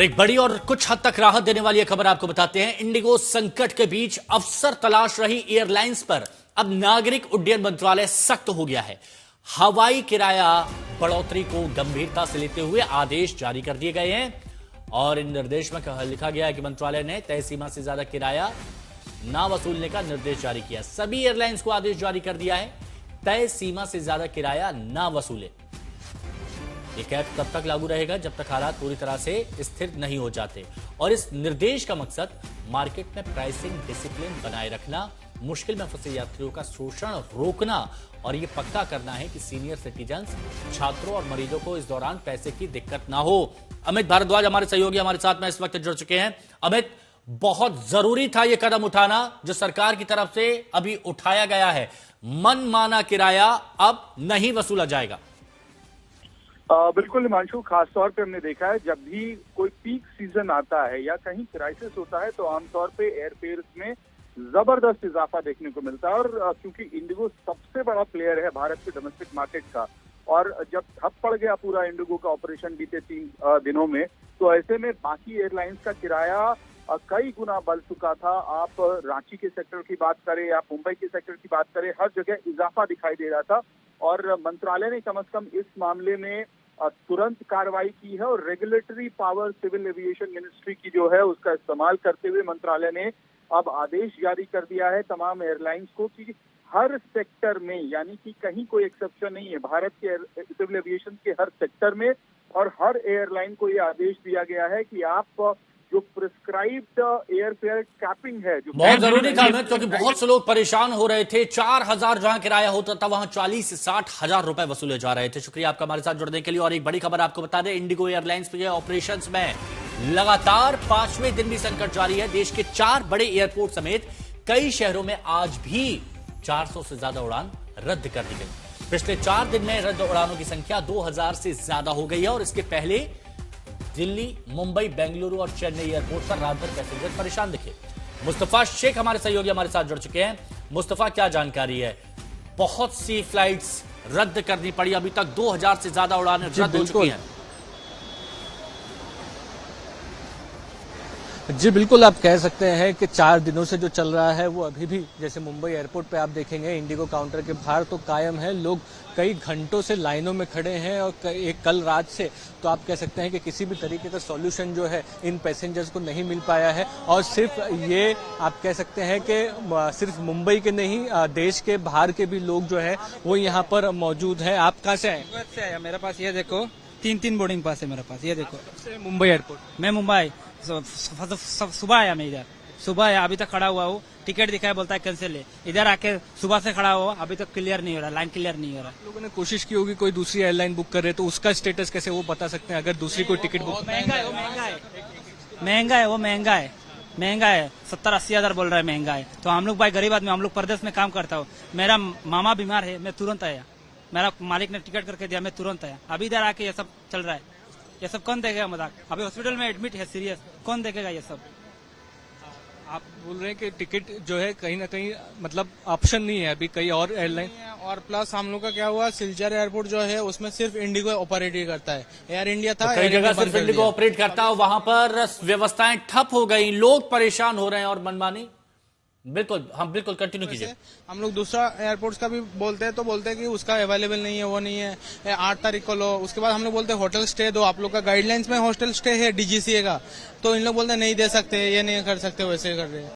एक बड़ी और कुछ हद तक राहत देने वाली खबर आपको बताते हैं। इंडिगो संकट के बीच अवसर तलाश रही एयरलाइंस पर अब नागरिक उड्डयन मंत्रालय सख्त हो गया है। हवाई किराया बढ़ोतरी को गंभीरता से लेते हुए आदेश जारी कर दिए गए हैं और इन निर्देश में लिखा गया है कि मंत्रालय ने तय सीमा से ज्यादा किराया ना वसूलने का निर्देश जारी किया। सभी एयरलाइंस को आदेश जारी कर दिया है, तय सीमा से ज्यादा किराया ना वसूले। ये कैद तब तक लागू रहेगा जब तक हालात पूरी तरह से स्थिर नहीं हो जाते और इस निर्देश का मकसद मार्केट में प्राइसिंग डिसिप्लिन बनाए रखना, मुश्किल में फंसे यात्रियों का शोषण रोकना और ये पक्का करना है कि सीनियर सिटीजन्स, छात्रों और मरीजों को इस दौरान पैसे की दिक्कत ना हो। अमित भारद्वाज हमारे सहयोगी हमारे साथ में इस वक्त जुड़ चुके हैं। अमित, बहुत जरूरी था यह कदम उठाना जो सरकार की तरफ से अभी उठाया गया है। मनमाना किराया अब नहीं वसूला जाएगा। बिल्कुल हिमांशु, खासतौर पे हमने देखा है जब भी कोई पीक सीजन आता है या कहीं क्राइसिस होता है तो आमतौर पे एयरफेयर्स में जबरदस्त इजाफा देखने को मिलता है। और क्योंकि इंडिगो सबसे बड़ा प्लेयर है भारत के डोमेस्टिक मार्केट का और जब ठप पड़ गया पूरा इंडिगो का ऑपरेशन बीते 3 दिनों में, तो ऐसे में बाकी एयरलाइंस का किराया कई गुना बढ़ चुका था। आप रांची के सेक्टर की बात करें या मुंबई के सेक्टर की बात करें, हर जगह इजाफा दिखाई दे रहा था और मंत्रालय ने कम से कम इस मामले में तुरंत कार्रवाई की है और regulatory power civil aviation ministry की जो है उसका इस्तेमाल करते हुए मंत्रालय ने अब आदेश जारी कर दिया है तमाम एयरलाइंस को कि हर सेक्टर में, यानी कि कहीं कोई एक्सेप्शन नहीं है, भारत के सिविल एविएशन के हर सेक्टर में और हर एयरलाइन को यह आदेश दिया गया है कि आप जो प्रिस्क्राइब्ड एयरफेयर कैपिंग है जो बहुत जरूरी था क्योंकि बहुत से लोग परेशान हो रहे थे। 4,000 जहां किराया होता था वहां 40 से 60,000 रुपए वसूले जा रहे थे। शुक्रिया आपका हमारे साथ जुड़ने के लिए। और एक बड़ी खबर आपको बता दें, इंडिगो एयरलाइंस के ऑपरेशंस में लगातार 5वें दिन भी संकट जारी है। देश के 4 बड़े एयरपोर्ट समेत कई शहरों में आज भी 400 से ज्यादा उड़ान रद्द कर दी गई। पिछले 4 दिन में रद्द उड़ानों की संख्या 2,000 से ज्यादा हो गई है और इसके पहले दिल्ली, मुंबई, बेंगलुरु और चेन्नई एयरपोर्ट पर रात भर पैसेंजर परेशान दिखे। मुस्तफा शेख हमारे सहयोगी हमारे साथ जुड़ चुके हैं। मुस्तफा, क्या जानकारी है? बहुत सी फ्लाइट्स रद्द करनी पड़ी, अभी तक 2,000 से ज्यादा उड़ानें रद्द हो चुकी हैं। जी बिल्कुल, आप कह सकते हैं कि 4 दिनों से जो चल रहा है वो अभी भी, जैसे मुंबई एयरपोर्ट पे आप देखेंगे इंडिगो काउंटर के बाहर तो कायम है। लोग कई घंटों से लाइनों में खड़े हैं और कल रात से तो आप कह सकते हैं कि किसी भी तरीके का सॉल्यूशन जो है इन पैसेंजर्स को नहीं मिल पाया है। और सिर्फ ये आप कह सकते हैं कि सिर्फ मुंबई के नहीं, देश के बाहर के भी लोग जो है वो यहाँ पर मौजूद है। आप कहाँ से आए? मेरे पास ये देखो 3 बोर्डिंग पास है मेरे पास। ये देखो मुंबई एयरपोर्ट। मैं मुंबई सुबह आया, मैं इधर सुबह आया, अभी तक खड़ा हुआ हूँ। टिकट दिखाया, बोलता है कैंसिल है। इधर आके सुबह से खड़ा हुआ, अभी तक क्लियर नहीं हो रहा, लाइन क्लियर नहीं हो रहा। लोगों ने कोशिश की होगी कोई दूसरी एयरलाइन बुक कर रहे तो उसका स्टेटस कैसे वो बता सकते हैं? अगर दूसरी कोई टिकट बुक महंगा है, वो महंगा है 70-80 हजार बोल रहा है, महंगा है। तो हम लोग भाई गरीब आदमी, हम लोग प्रदेश में काम करता हूँ। मेरा मामा बीमार है, मैं तुरंत आया, मेरा मालिक ने टिकट करके दिया, मैं तुरंत आया। अभी इधर आके ये सब चल रहा है, ये सब कौन देखेगा मजाक? अभी हॉस्पिटल में एडमिट है सीरियस, कौन देखेगा ये सब? आप बोल रहे हैं कि टिकट जो है कहीं ना कहीं मतलब ऑप्शन नहीं है अभी कई और एयरलाइन। और प्लस हम लोग का क्या हुआ, सिलचर एयरपोर्ट जो है उसमें सिर्फ इंडिगो ऑपरेट करता है। एयर इंडिया था, कई जगह सिर्फ इंडिगो ऑपरेट करता है, वहां पर व्यवस्थाएं ठप हो गई, लोग परेशान हो रहे हैं और मनमानी। बिल्कुल, हम बिल्कुल कंटिन्यू कीजिए। हम लोग दूसरा एयरपोर्ट्स का भी बोलते हैं तो बोलते हैं कि उसका अवेलेबल नहीं है, वो नहीं है, 8 तारीख को लो। उसके बाद हम लोग बोलते हैं होटल स्टे दो, आप लोग का गाइडलाइंस में होटल स्टे है डीजीसीए का, तो इन लोग बोलते हैं नहीं दे सकते, ये नहीं कर सकते, वैसे कर रहे हैं।